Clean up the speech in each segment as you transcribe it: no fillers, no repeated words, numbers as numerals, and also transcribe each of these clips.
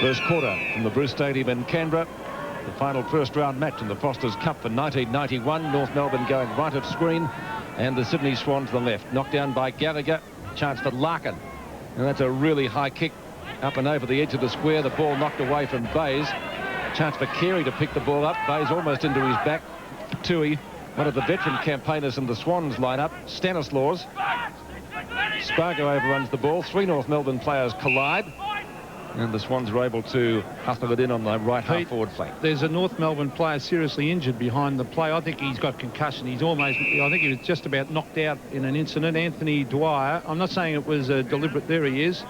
First quarter from the Bruce Stadium in Canberra. The final first-round match in the Foster's Cup for 1991. North Melbourne going right of screen, and the Sydney Swans to the left. Knocked down by Gallagher. Chance for Larkin. And that's a really high kick up and over the edge of the square. The ball knocked away from Bays. Chance for Carey to pick the ball up. Bays almost into his back. Tui, one of the veteran campaigners in the Swans lineup. Stanislaus. Spargo overruns the ball. 3 North Melbourne players collide. And the Swans are able to hustle it in on the right half forward flank. There's a North Melbourne player seriously injured behind the play. I think he's got concussion. I think he was just about knocked out in an incident. Anthony Dwyer. I'm not saying it was a deliberate. There he is.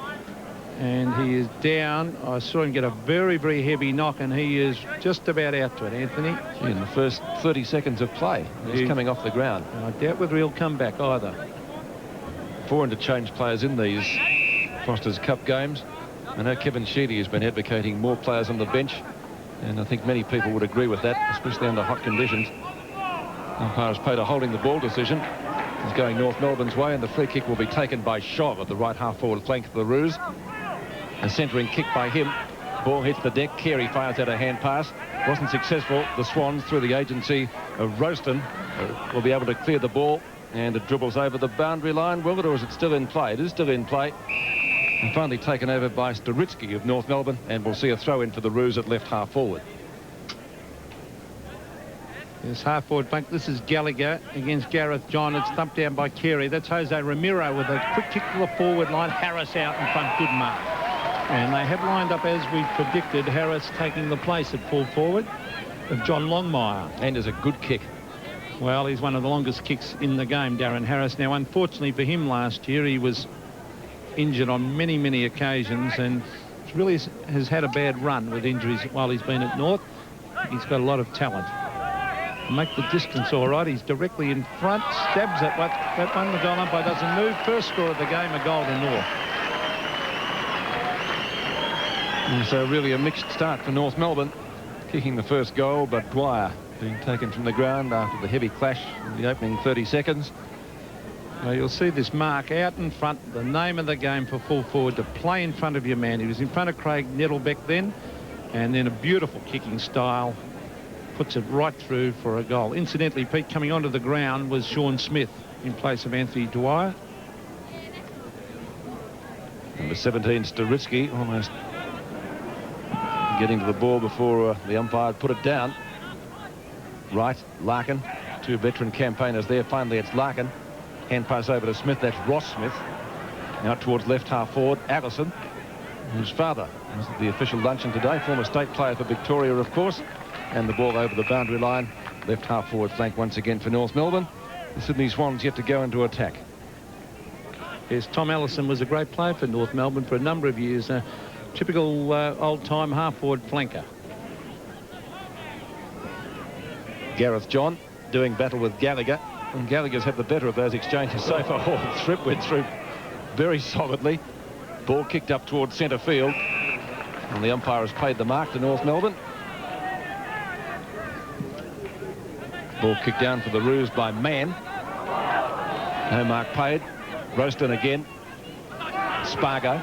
And he is down. I saw him get a very, very heavy knock, and he is just about out to it, Anthony. In the first 30 seconds of play, he's coming off the ground. I doubt whether he'll come back either. 4 interchange players in these Foster's Cup games. I know Kevin Sheedy has been advocating more players on the bench, and I think many people would agree with that, especially under hot conditions. Umpire has paid a holding the ball decision. It's going North Melbourne's way, and the free kick will be taken by Shov at the right half forward flank of the Roos. A centering kick by him. Ball hits the deck. Carey fires out a hand pass. Wasn't successful. The Swans, through the agency of Roaston, will be able to clear the ball, and it dribbles over the boundary line. Will it, or is it still in play? It is still in play. And finally taken over by Staritsky of North Melbourne, and we'll see a throw in for the Roos at left half forward. This half forward flank. This is Gallagher against Gareth John. It's thumped down by Carey. That's Jose Ramiro with a quick kick to the forward line. Harris out in front. Good mark. And they have lined up as we predicted. Harris taking the place at full forward of John Longmire. And is a good kick. Well, he's one of the longest kicks in the game, Darren Harris. Now, unfortunately for him last year, he was injured on many, many occasions, and really has had a bad run with injuries while he's been at North. He's got a lot of talent. Make the distance all right. He's directly in front, stabs at that one. The goal umpire doesn't move. First score of the game, a goal to North. And so really a mixed start for North Melbourne, kicking the first goal, but Dwyer being taken from the ground after the heavy clash in the opening 30 seconds. Well, you'll see this mark out in front, the name of the game for full forward, to play in front of your man. He was in front of Craig Nettlebeck then, and then a beautiful kicking style puts it right through for a goal. Incidentally, Pete, coming onto the ground was Sean Smith in place of Anthony Dwyer. Number 17, Staritsky, almost getting to the ball before the umpire put it down. Right, Larkin, 2 veteran campaigners there. Finally, it's Larkin. Hand pass over to Smith. That's Ross Smith. Now towards left half forward, Allison, whose father was at the official luncheon today, former state player for Victoria, of course. And the ball over the boundary line. Left half forward flank once again for North Melbourne. The Sydney Swans yet to go into attack. Yes, Tom Allison was a great player for North Melbourne for a number of years. A typical old-time half-forward flanker. Gareth John doing battle with Gallagher. And Gallagher's had the better of those exchanges so far. Thrip went through very solidly. Ball kicked up towards centre field. And the umpire has paid the mark to North Melbourne. Ball kicked down for the Roos by Mann. No mark paid. Roaston again. Spargo.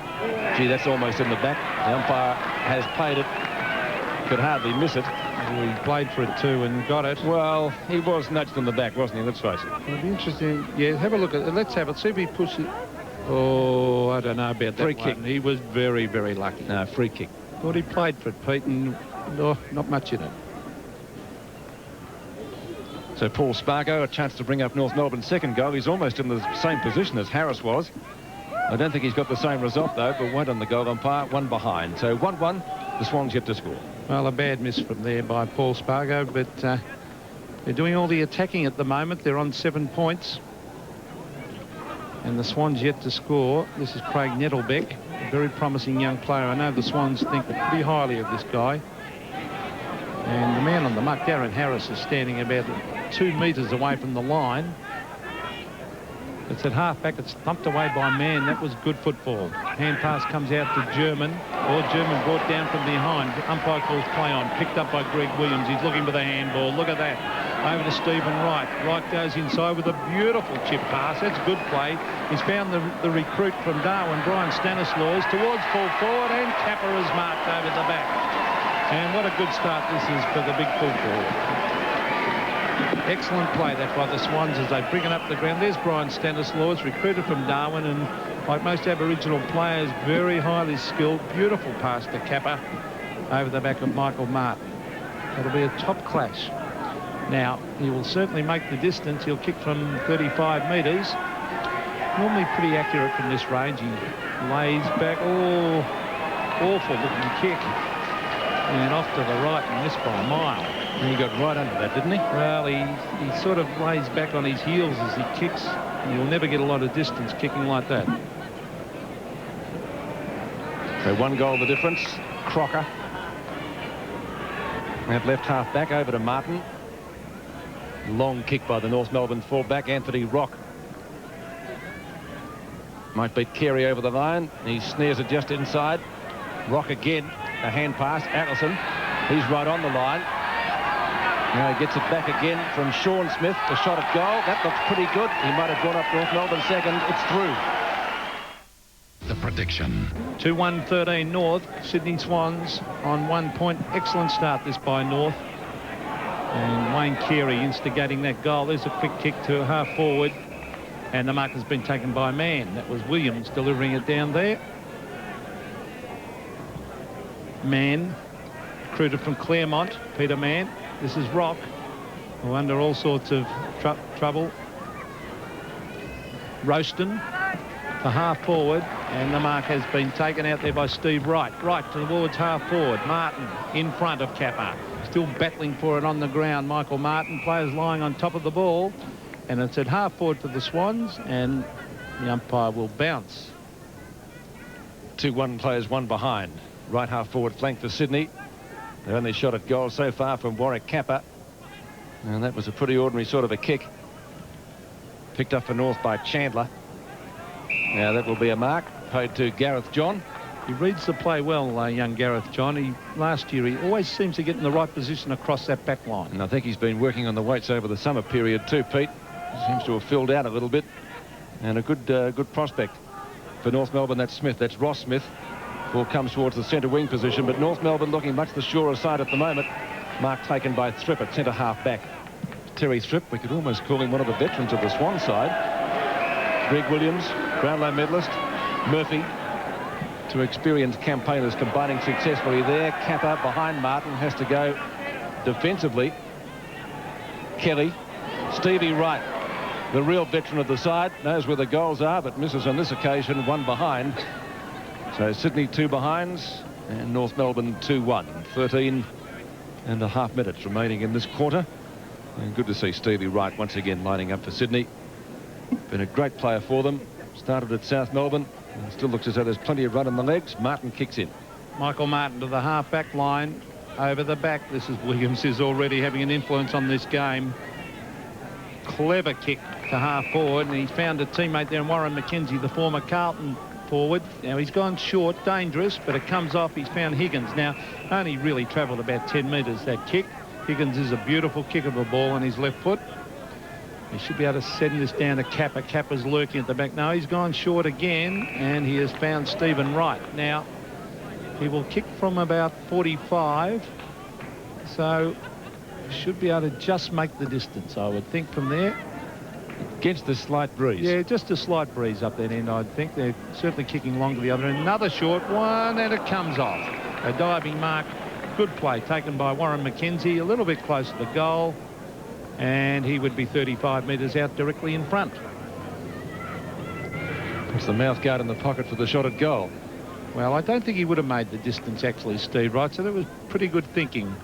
Gee, that's almost in the back. The umpire has paid it. Could hardly miss it. He played for it too and got it. Well, he was nudged in the back, wasn't he? Let's face it. It'll be interesting. Yeah, have a look at it. Let's have it. See if he pushes it. Oh, I don't know about that. Free kick. He was very, very lucky. No, free kick. Thought he played for it, Pete, and not much in it. So Paul Spargo, a chance to bring up North Melbourne's second goal. He's almost in the same position as Harris was. I don't think he's got the same result, though, but went on the goal umpire, 1 behind. So 1-1, the Swans yet to score. Well, a bad miss from there by Paul Spargo, but they're doing all the attacking at the moment. They're on 7 points. And the Swans yet to score. This is Craig Nettlebeck, a very promising young player. I know the Swans think pretty highly of this guy. And the man on the muck, Darren Harris, is standing about 2 metres away from the line. It's at half-back. It's thumped away by Mann. That was good football. Hand pass comes out to German. Or German brought down from behind. Umpire calls play on. Picked up by Greg Williams. He's looking for the handball. Look at that. Over to Stephen Wright. Wright goes inside with a beautiful chip pass. That's good play. He's found the recruit from Darwin, Brian Stanislaus, towards full forward, and Kappa is marked over the back. And what a good start this is for the big full forward. Excellent play that by the Swans as they bring it up the ground. There's Brian Stanislaus, recruited from Darwin, and like most Aboriginal players, very highly skilled. Beautiful pass to Kappa over the back of Michael Martin. That'll be a top clash. Now, he will certainly make the distance. He'll kick from 35 metres. Normally pretty accurate from this range. He lays back. Oh, awful looking kick. And off to the right, and this by a mile. And he got right under that, didn't he? Well, he sort of lays back on his heels as he kicks. You'll never get a lot of distance kicking like that. So 1 goal the difference. Crocker. That left half back over to Martin. Long kick by the North Melbourne fullback, Anthony Rock. Might beat Carey over the line. He snares it just inside. Rock again. A hand pass. Allison. He's right on the line. Now he gets it back again from Sean Smith. A shot at goal. That looks pretty good. He might have gone up North Melbourne second. It's through. The prediction. 2-1-13 North. Sydney Swans on 1 point. Excellent start this by North. And Wayne Carey instigating that goal. There's a quick kick to half forward. And the mark has been taken by Mann. That was Williams delivering it down there. Mann, recruited from Claremont, Peter Mann. This is Rock, who under all sorts of trouble. Roaston for half forward, and the mark has been taken out there by Steve Wright. Right towards half forward. Martin in front of Kappa. Still battling for it on the ground. Michael Martin, players lying on top of the ball. And it's at half forward for the Swans, and the umpire will bounce. 2-1 players, 1 behind. Right half forward flank for Sydney. They've only shot at goal so far from Warwick Kappa. And that was a pretty ordinary sort of a kick. Picked up for North by Chandler. Now that will be a mark paid to Gareth John. He reads the play well, young Gareth John. Last year he always seems to get in the right position across that back line. And I think he's been working on the weights over the summer period too, Pete. Seems to have filled out a little bit. And a good prospect for North Melbourne. That's Smith. That's Ross Smith. Ball comes towards the centre wing position, but North Melbourne looking much the surer side at the moment. Mark taken by Thripp at centre half back. Terry Thripp, we could almost call him one of the veterans of the Swan side. Greg Williams, Brownlow medalist. Murphy, two experienced campaigners combining successfully there. Kappa behind Martin has to go defensively. Kelly, Stevie Wright, the real veteran of the side, knows where the goals are, but misses on this occasion. 1 behind. So Sydney 2 behinds and North Melbourne 2-1. 13.5 minutes remaining in this quarter. And good to see Stevie Wright once again lining up for Sydney. Been a great player for them. Started at South Melbourne. And still looks as though there's plenty of run in the legs. Martin kicks in. Michael Martin to the half-back line. Over the back. This is Williams, is already having an influence on this game. Clever kick to half forward, and he's found a teammate there in Warren McKenzie, the former Carlton forward. Now he's gone short, dangerous, but it comes off. He's found Higgins. Now only really travelled about 10 metres, that kick. Higgins is a beautiful kick of a ball on his left foot. He should be able to send this down to Kappa. Kappa's lurking at the back. No, he's gone short again, and he has found Stephen Wright. Now he will kick from about 45, so should be able to just make the distance, I would think, from there. Against the slight breeze. Yeah, just a slight breeze up that end, I think. They're certainly kicking long to the other end. Another short one, and it comes off. A diving mark. Good play taken by Warren McKenzie, a little bit close to the goal, and he would be 35 metres out directly in front. Puts the mouth guard in the pocket for the shot at goal. Well, I don't think he would have made the distance, actually, Steve Wright, so that was pretty good thinking.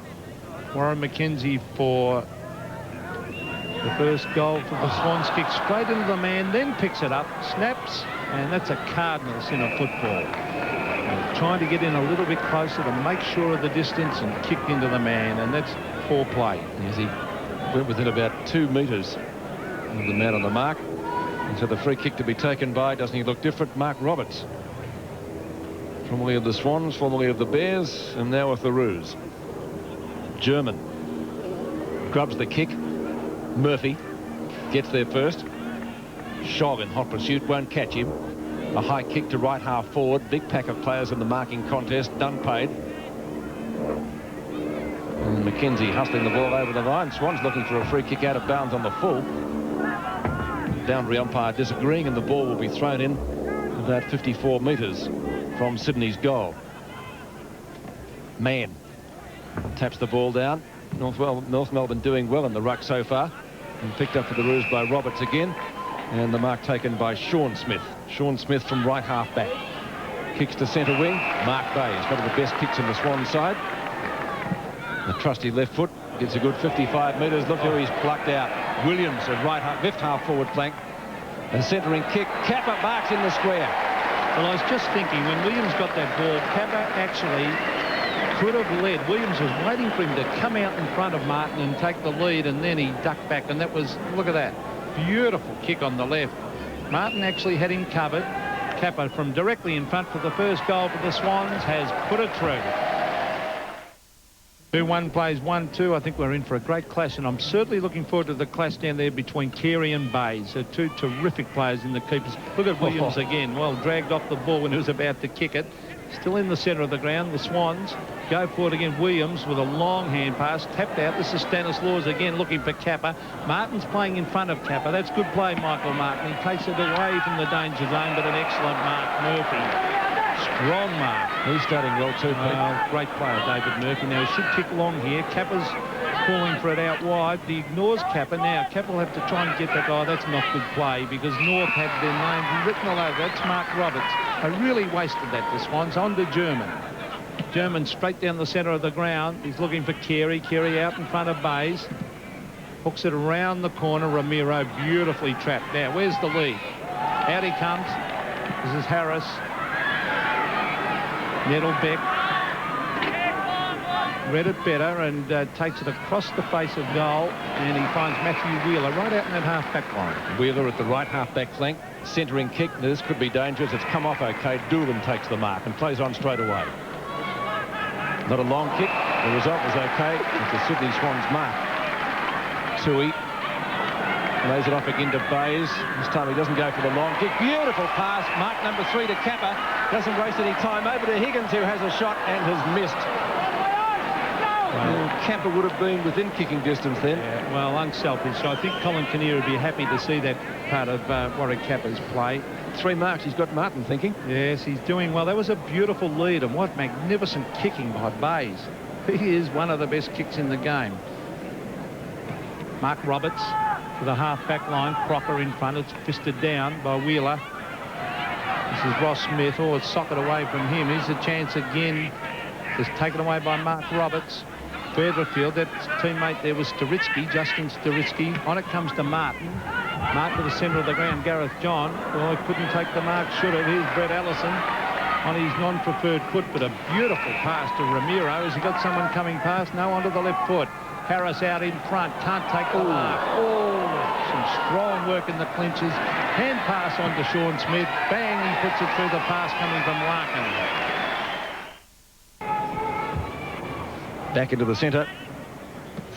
Warren McKenzie for the first goal for the Swans. Kicks straight into the man, then picks it up, snaps, and that's a Cardinal centre football. And trying to get in a little bit closer to make sure of the distance and kicked into the man, and that's poor play. Yes, he went within about 2 metres of the man on the mark. And so the free kick to be taken by, doesn't he look different, Mark Roberts. Formerly of the Swans, formerly of the Bears, and now with the Roos. German grubs the kick. Murphy gets there first. Shog in hot pursuit, won't catch him. A high kick to right half forward. Big pack of players in the marking contest. Dunpaid. And McKenzie hustling the ball over the line. Swan's looking for a free kick out of bounds on the full. Boundary umpire disagreeing, and the ball will be thrown in about 54 metres from Sydney's goal. Mann taps the ball down. North Melbourne doing well in the ruck so far. And picked up for the Roos by Roberts again. And the mark taken by Sean Smith. Sean Smith from right half back. Kicks to centre wing. Mark Bay is one of the best kicks in the Swan side. The trusty left foot gets a good 55 metres. Look who he's plucked out. Williams at left half forward flank. A centering kick. Kappa marks in the square. Well, I was just thinking, when Williams got that ball, Kappa actually could have led. Williams was waiting for him to come out in front of Martin and take the lead, and then he ducked back, and that was, look at that, beautiful kick on the left. Martin actually had him covered. Kappa from directly in front for the first goal for the Swans has put it through. 2-1 plays 1-2. I think we're in for a great clash, and I'm certainly looking forward to the clash down there between Carey and Bays. They're two terrific players in the keepers. Look at Williams again. Well, dragged off the ball when he was about to kick it. Still in the centre of the ground. The Swans go forward again. Williams with a long hand pass. Tapped out. This is Stanislaus again looking for Kappa. Martin's playing in front of Kappa. That's good play, Michael Martin. He takes it away from the danger zone, but an excellent mark, Murphy. Strong mark. He's starting well too, Pete. Great player, David Murphy. Now, he should kick long here. Kappa's calling for it out wide. He ignores Kappa. Now, Kappa will have to try and get that. Oh, that's not good play, because North had their name written all over. That's Mark Roberts. I really wasted that, the Swans. On to German. German straight down the centre of the ground. He's looking for Carey. Carey out in front of Bays. Hooks it around the corner. Ramiro beautifully trapped. Now, where's the lead? Out he comes. This is Harris. Nettlebeck read it better and takes it across the face of goal, and he finds Matthew Wheeler right out in that half-back line. Wheeler at the right half-back flank. Centering kick. This could be dangerous. It's come off okay. Doolan takes the mark and plays on straight away. Not a long kick. The result was okay. It's the Sydney Swans mark. Tui lays it off again to Bays. This time he doesn't go for the long kick. Beautiful pass. Mark number 3 to Kappa. Doesn't waste any time. Over to Higgins, who has a shot and has missed. Well, Kappa would have been within kicking distance then. Yeah, well, unselfish. So I think Colin Kinnear would be happy to see that part of Warwick Kappa's play. 3 marks. He's got Martin thinking. Yes, he's doing well. That was a beautiful lead, and what magnificent kicking by Bays. He is one of the best kicks in the game. Mark Roberts to the half-back line. Crocker in front. It's fisted down by Wheeler. This is Ross Smith. Oh, it's socket away from him. Here's a chance again. It's taken away by Mark Roberts. Further afield, that teammate there was Staritsky, Justin Staritsky. On it comes to Martin. Martin to the centre of the ground, Gareth John. Well, he couldn't take the mark, should have. Here's Brett Allison on his non-preferred foot, but a beautiful pass to Ramiro. Has he got someone coming past? No, onto the left foot. Harris out in front, can't take the mark. Oh, some strong work in the clinches. Hand pass on to Sean Smith. Bang, he puts it through the pass coming from Larkin. Back into the centre.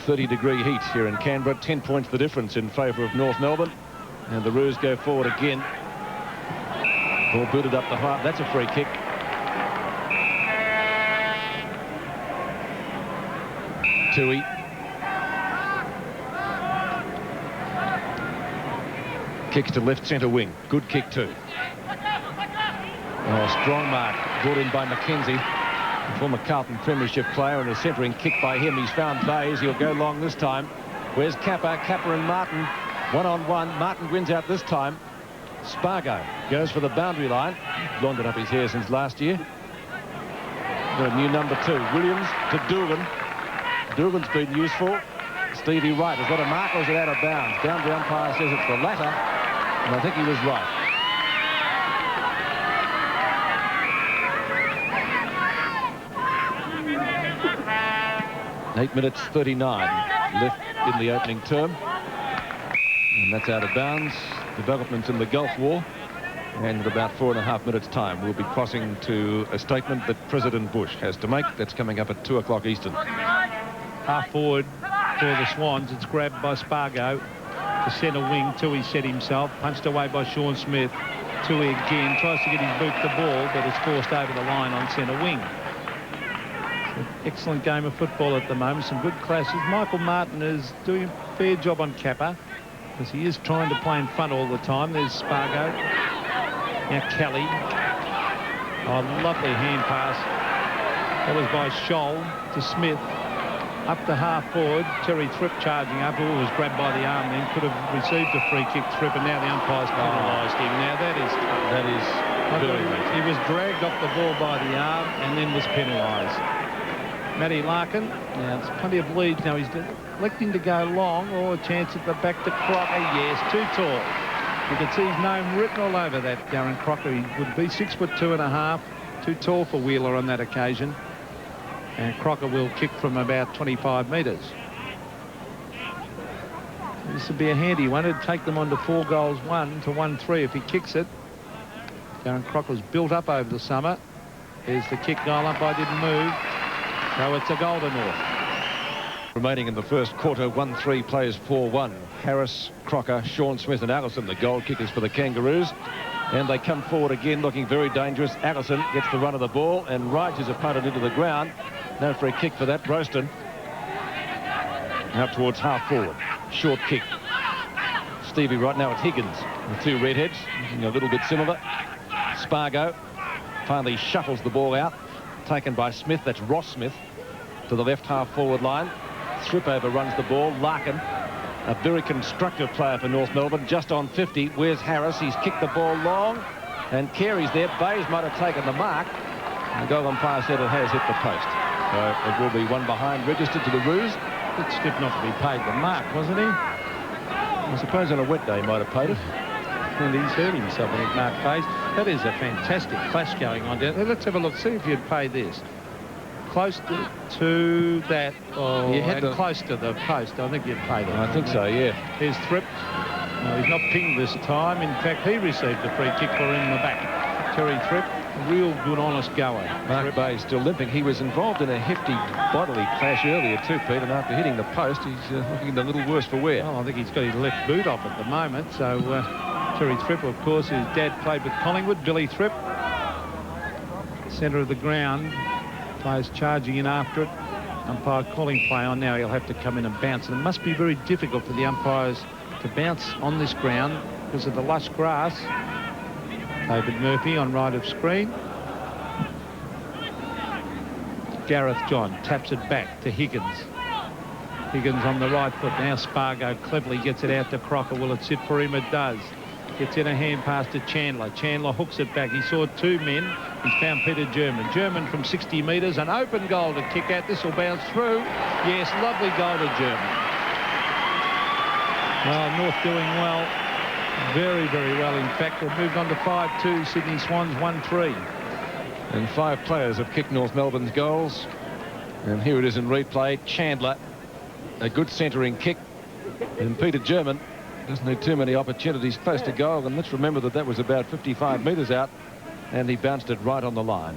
30-degree heat here in Canberra. 10 points the difference in favour of North Melbourne. And the Roos go forward again. Ball booted up the half. That's a free kick. Tui. Kicks to left centre wing. Good kick too. Oh, strong mark. Brought in by McKenzie. Former Carlton Premiership player, and a centering kick by him. He's found Bays. He'll go long this time. Where's Kappa? Kappa and Martin. 1-on-1. Martin wins out this time. Spargo goes for the boundary line. Laundered up his hair since last year. Got a new number 2. Williams to Doolan. Doolan's been useful. Stevie Wright has got a mark, or is it out of bounds? Boundary umpire says it's the latter, and I think he was right. 8 minutes 39 left in the opening term, and that's out of bounds. Developments in the Gulf War, and in about 4.5 minutes time we'll be crossing to a statement that President Bush has to make. That's coming up at 2 o'clock Eastern. Half forward for the Swans. It's grabbed by Spargo. The centre wing. Tui set himself. Punched away by Sean Smith. Tui again. Tries to get his boot the ball, but it's forced over the line on centre wing. An excellent game of football at the moment. Some good clashes. Michael Martin is doing a fair job on Kappa, because he is trying to play in front all the time. There's Spargo. Now Kelly. Oh, lovely hand pass. That was by Scholl to Smith. Up to half forward. Terry Thripp charging up. Oh, was grabbed by the arm then. Could have received a free kick, Thripp, and now the umpire's penalised him. Now that is very late. He was dragged off the ball by the arm and then was penalised. Matty Larkin. Now there's plenty of leads. Now he's electing to go long, or a chance at the back to Crocker. Yes, too tall. You can see his name written all over that, Darren Crocker. He would be 6'2½", too tall for Wheeler on that occasion. And Crocker will kick from about 25 metres. This would be a handy one. It'd take them on to 4 goals 1 to 1-3 if he kicks it. Darren Crocker's built up over the summer. Here's the kick. Goal umpire didn't move. So it's a goal to North. Remaining in the first quarter, 1-3 plays 4-1. Harris, Crocker, Sean Smith and Allison, the goal kickers for the Kangaroos. And they come forward again looking very dangerous. Allison gets the run of the ball and rides his opponent into the ground. No free kick for that. Broston out towards half forward. Short kick. Stevie right now it's Higgins. The 2 redheads looking a little bit similar. Spargo finally shuffles the ball out. Taken by Smith. That's Ross Smith to the left half forward line. Thripp overruns the ball. Larkin, a very constructive player for North Melbourne, just on 50. Where's Harris? He's kicked the ball long, and Carey's there. Bayes might have taken the mark. The goal umpire said it has hit the post. So it will be one behind registered to the Roos. It's stiff not to be paid the mark, wasn't he? I suppose on a wet day he might have paid it. And he's hurt himself when he marked Bayes. That is a fantastic clash going on down there. Let's have a look. See if you'd pay this. Close to that, or close to the post. I think you'd pay that. I think so, yeah. Here's Thripp. No, he's not pinged this time. In fact, he received a free kick for him in the back. Terry Thripp, a real good, honest goer. Mark Bayes still limping. He was involved in a hefty bodily clash earlier too, Pete, and after hitting the post, he's looking a little worse for wear. Well, I think he's got his left boot off at the moment. So Terry Thripp, of course, his dad played with Collingwood. Billy Thripp, centre of the ground. Players charging in after it. Umpire calling play on now. He'll have to come in and bounce. And it must be very difficult for the umpires to bounce on this ground because of the lush grass. David Murphy on right of screen. Gareth John taps it back to Higgins. Higgins on the right foot. Now Spargo cleverly gets it out to Crocker. Will it sit for him? It does. Gets in a hand pass to Chandler. Chandler hooks it back. He saw 2 men. He's found Peter German. German from 60 metres. An open goal to kick out. This will bounce through. Yes, lovely goal to German. Well, North doing well. Very, very well. In fact, they've moved on to 5-2. Sydney Swans 1-3. And 5 players have kicked North Melbourne's goals. And here it is in replay. Chandler, a good centering kick. And Peter German doesn't need too many opportunities close to goal. And let's remember that that was about 55 metres out. And he bounced it right on the line.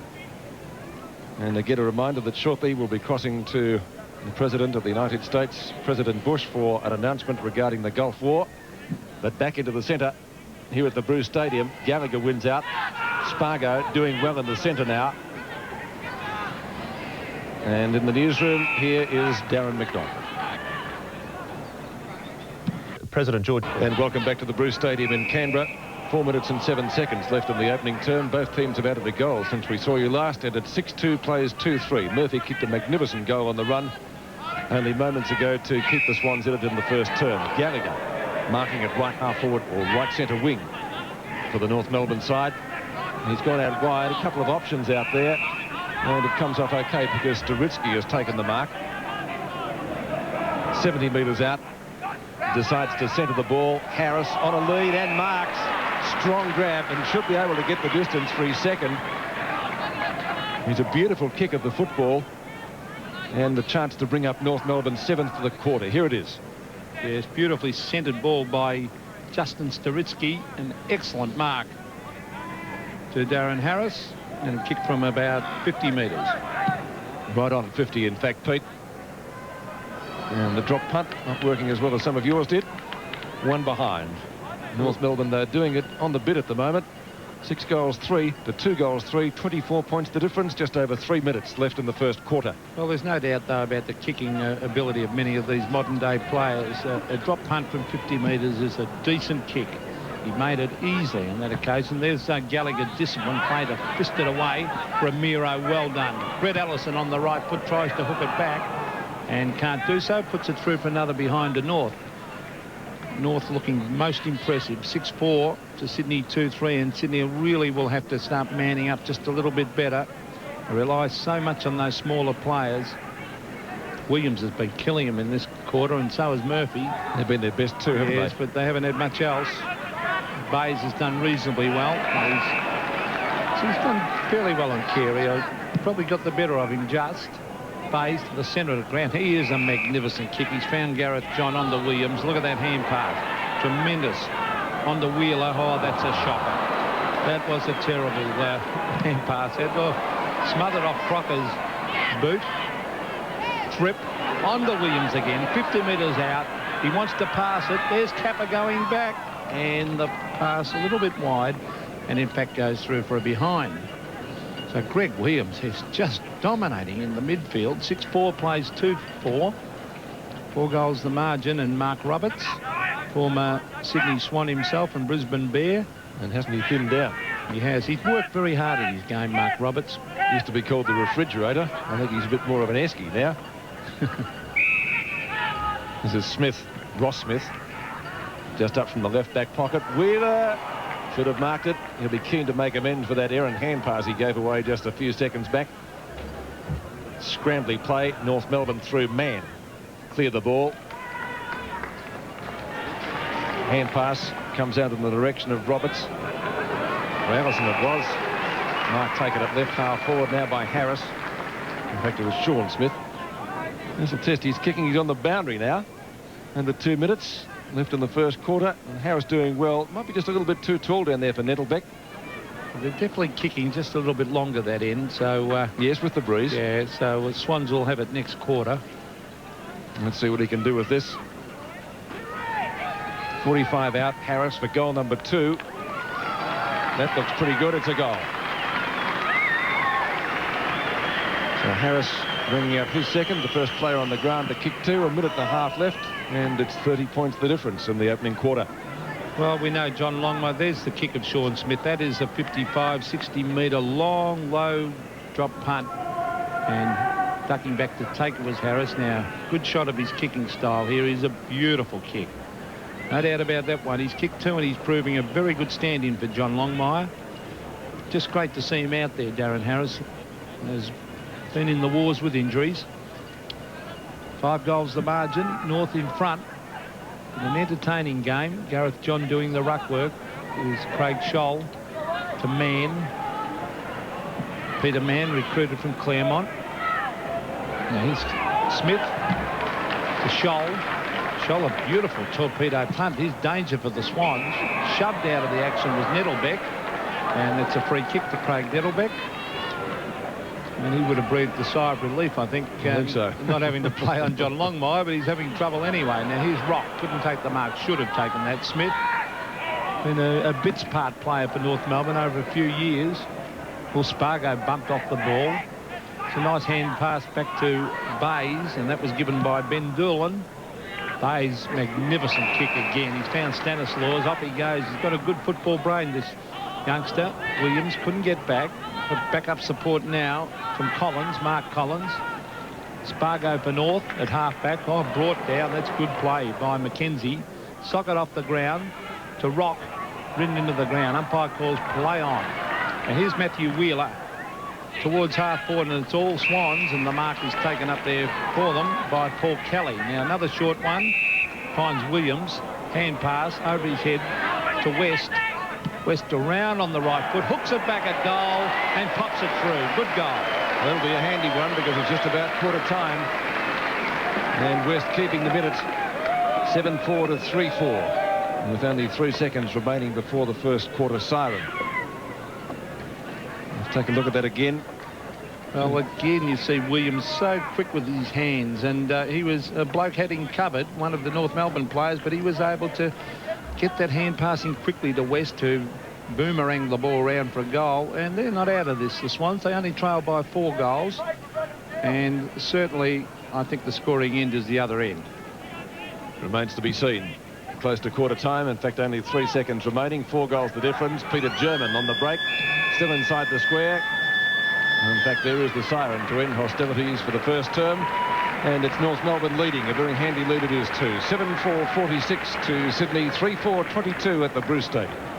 And to get a reminder that shortly we'll be crossing to the President of the United States, President Bush, for an announcement regarding the Gulf War. But back into the centre here at the Bruce Stadium. Gallagher wins out. Spargo doing well in the centre now. And in the newsroom, here is Darren McDonald. President George. And welcome back to the Bruce Stadium in Canberra. 4 minutes and 7 seconds left in the opening term. Both teams have added a goal since we saw you last. And at 6-2 plays 2-3. Murphy kicked a magnificent goal on the run only moments ago to keep the Swans in it in the first term. Gallagher marking at right half forward or right centre wing for the North Melbourne side. He's gone out wide. A couple of options out there. And it comes off OK because Staritsky has taken the mark. 70 metres out. Decides to centre the ball. Harris on a lead and marks. Strong grab and should be able to get the distance for his second. It's a beautiful kick of the football and the chance to bring up North Melbourne 7th to the quarter. Here it is. Yes, beautifully centred ball by Justin Staritsky. An excellent mark to Darren Harris and a kick from about 50 metres. Right on 50, in fact, Pete. And the drop punt not working as well as some of yours did. One behind. North Melbourne, they're doing it on the bit at the moment. 6 goals 3 to 2 goals 3, 24 points the difference, just over 3 minutes left in the first quarter. Well, there's no doubt, though, about the kicking ability of many of these modern-day players. A drop punt from 50 metres is a decent kick. He made it easily on that occasion. There's Gallagher, discipline, play to fist it away. Ramiro, well done. Brett Ellison on the right foot tries to hook it back and can't do so. Puts it through for another behind to North. North looking most impressive. 6-4 to Sydney 2-3, and Sydney really will have to start manning up just a little bit better. They rely so much on those smaller players. Williams has been killing him in this quarter, and so has Murphy. They've been their best too, haven't yes, they? but they haven't had much else. Bays has done reasonably well. He's done fairly well on Carey. Probably got the better of him just. Bays to the centre of the ground. He is a magnificent kick. He's found Gareth John on the Williams. Look at that hand pass. Tremendous. On the Wheeler. Oh, that's a shocker. That was a terrible hand pass. It smothered off Crocker's boot. Trip on the Williams again. 50 metres out. He wants to pass it. There's Kappa going back. And the pass a little bit wide. And in fact goes through for a behind. So Greg Williams is just dominating in the midfield. 6-4 plays 2-4. 4 goals the margin. And Mark Roberts, former Sydney Swan himself and Brisbane Bear. And hasn't he thinned out? He has. He's worked very hard in his game, Mark Roberts. Used to be called the refrigerator. I think he's a bit more of an esky now. This is Smith, Ross Smith. Just up from the left back pocket. Wheeler should have marked it. He'll be keen to make amends for that errant hand pass he gave away just a few seconds back. Scrambly play. North Melbourne through man. Clear the ball. Hand pass comes out in the direction of Roberts. Or Allison it was. Mark taken it left half forward now by Harris. In fact, it was Sean Smith. This will test his kicking. He's on the boundary now. Under 2 minutes left in the first quarter, and Harris doing well. Might be just a little bit too tall down there for Nettlebeck. They're definitely kicking just a little bit longer that end. So yes, with the breeze. Yeah, so Swans will have it next quarter. Let's see what he can do with this. 45 out. Harris for goal number 2. That looks pretty good. It's a goal. So Harris bringing up his second, the first player on the ground to kick 2. A minute and a half left, and it's 30 points the difference in the opening quarter. Well, we know John Longmire. There's the kick of Sean Smith. That is a 55, 60 metre long, low drop punt. And ducking back to take it was Harris. Now, good shot of his kicking style here. He's a beautiful kick. No doubt about that one. He's kicked 2, and he's proving a very good stand-in for John Longmire. Just great to see him out there, Darren Harris. Has been in the wars with injuries. 5 goals the margin. North in front. In an entertaining game. Gareth John doing the ruck work. Is Craig Scholl to Mann. Peter Mann, recruited from Claremont. Now here's Smith to Scholl. Scholl, a beautiful torpedo punt. Here's danger for the Swans. Shoved out of the action was Nettlebeck. And it's a free kick to Craig Nettlebeck. And he would have breathed a sigh of relief, I think so. Not having to play on John Longmire, but he's having trouble anyway. Now here's Rock. Couldn't take the mark. Should have taken that. Smith, been a bits part player for North Melbourne over a few years. Well, Spargo bumped off the ball. It's a nice hand pass back to Bays, and that was given by Ben Doolan. Bays, magnificent kick again. He's found Stanislaus. Off he goes. He's got a good football brain, this youngster. Williams couldn't get back. But backup support now from Collins, Mark Collins. Spargo for North at half-back. Oh, brought down. That's good play by Mackenzie. Socket off the ground to Rock. Ridden into the ground. Umpire calls play on. And here's Matthew Wheeler towards half-forward, and it's all Swans, and the mark is taken up there for them by Paul Kelly. Now another short one. Finds Williams. Hand pass over his head to West. West around on the right foot, hooks it back at goal and pops it through. Good goal. That'll be a handy one because it's just about quarter time. And West keeping the minute. 7-4 to 3-4. With only 3 seconds remaining before the first quarter siren. Let's take a look at that again. Well, again, you see Williams so quick with his hands, and he was a bloke had him covered, one of the North Melbourne players, but he was able to get that hand passing quickly to West, to boomerang the ball around for a goal. And they're not out of this, the Swans. They only trail by 4 goals, and certainly I think the scoring end is the other end. Remains to be seen. Close to quarter time. In fact, only 3 seconds remaining. 4 goals the difference. Peter German on the break, still inside the square. In fact, there is the siren to end hostilities for the first term. And it's North Melbourne leading. A very handy lead it is too. 7-4-46 to Sydney, 3-4-22 at the Bruce Stadium.